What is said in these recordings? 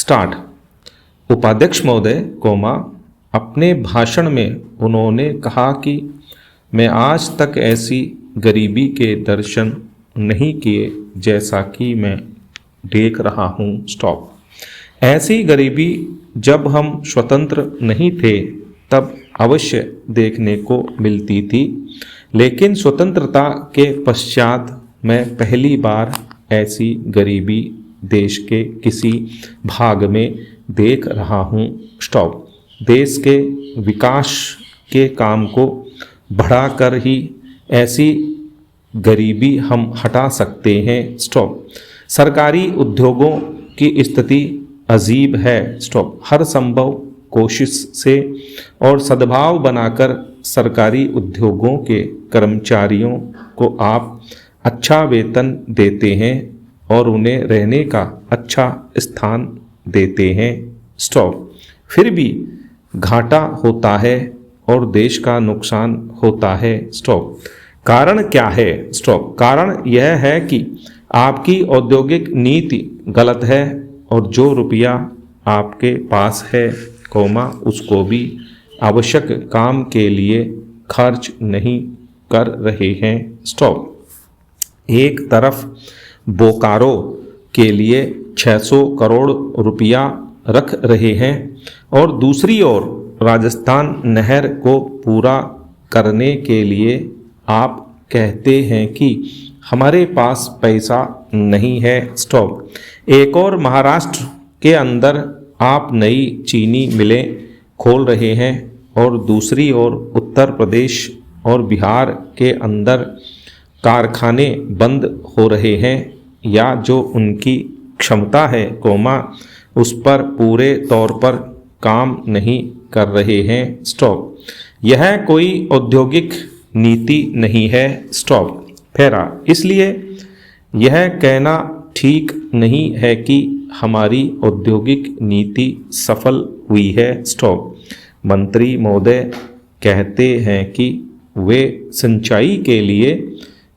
Start. उपाध्यक्ष महोदय, अपने भाषण में उन्होंने कहा कि मैं आज तक ऐसी गरीबी के दर्शन नहीं किए जैसा कि मैं देख रहा हूँ। स्टॉप। ऐसी गरीबी जब हम स्वतंत्र नहीं थे तब अवश्य देखने को मिलती थी, लेकिन स्वतंत्रता के पश्चात मैं पहली बार ऐसी गरीबी देश के किसी भाग में देख रहा हूँ। स्टॉप। देश के विकास के काम को बढ़ाकर ही ऐसी गरीबी हम हटा सकते हैं। स्टॉप। सरकारी उद्योगों की स्थिति अजीब है। स्टॉप। हर संभव कोशिश से और सद्भाव बनाकर सरकारी उद्योगों के कर्मचारियों को आप अच्छा वेतन देते हैं और उन्हें रहने का अच्छा स्थान देते हैं। स्टॉप। फिर भी घाटा होता है और देश का नुकसान होता है। स्टॉप। कारण क्या है? स्टॉप। कारण यह है कि आपकी औद्योगिक नीति गलत है और जो रुपया आपके पास है उसको भी आवश्यक काम के लिए खर्च नहीं कर रहे हैं। स्टॉप। एक तरफ बोकारो के लिए 600 करोड़ रुपया रख रहे हैं और दूसरी ओर राजस्थान नहर को पूरा करने के लिए आप कहते हैं कि हमारे पास पैसा नहीं है। स्टॉप। एक और महाराष्ट्र के अंदर आप नई चीनी मिलें खोल रहे हैं और दूसरी ओर उत्तर प्रदेश और बिहार के अंदर कारखाने बंद हो रहे हैं या जो उनकी क्षमता है उस पर पूरे तौर पर काम नहीं कर रहे हैं। स्टॉप। यह कोई औद्योगिक नीति नहीं है। स्टॉप। फेरा। इसलिए यह कहना ठीक नहीं है कि हमारी औद्योगिक नीति सफल हुई है। स्टॉप। मंत्री महोदय कहते हैं कि वे सिंचाई के लिए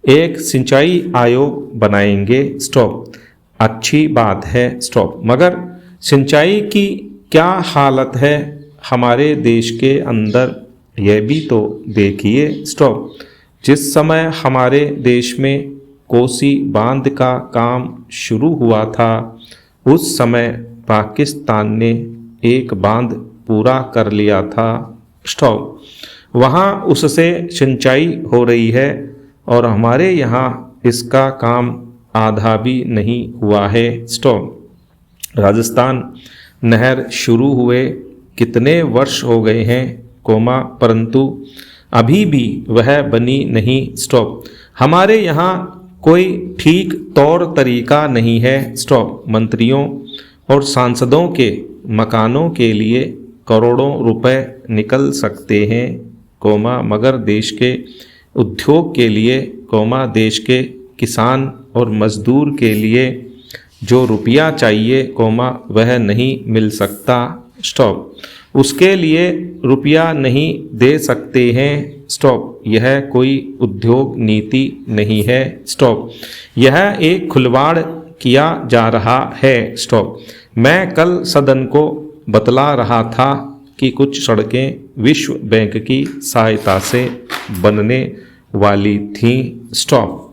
एक सिंचाई आयोग बनाएंगे। स्टॉप। अच्छी बात है। स्टॉप। मगर सिंचाई की क्या हालत है हमारे देश के अंदर, यह भी तो देखिए। स्टॉप। जिस समय हमारे देश में कोसी बांध का काम शुरू हुआ था उस समय पाकिस्तान ने एक बांध पूरा कर लिया था। स्टॉप। वहाँ उससे सिंचाई हो रही है और हमारे यहाँ इसका काम आधा भी नहीं हुआ है। स्टॉप। राजस्थान नहर शुरू हुए कितने वर्ष हो गए हैं परंतु अभी भी वह बनी नहीं। स्टॉप। हमारे यहाँ कोई ठीक तौर तरीका नहीं है। स्टॉप। मंत्रियों और सांसदों के मकानों के लिए करोड़ों रुपए निकल सकते हैं मगर देश के उद्योग के लिए देश के किसान और मजदूर के लिए जो रुपया चाहिए वह नहीं मिल सकता। स्टॉप। उसके लिए रुपया नहीं दे सकते हैं। स्टॉप। यह कोई उद्योग नीति नहीं है। स्टॉप। यह एक खुलवाड़ किया जा रहा है। स्टॉप। मैं कल सदन को बतला रहा था कि कुछ सड़कें विश्व बैंक की सहायता से बनने वाली थीं। स्टॉप।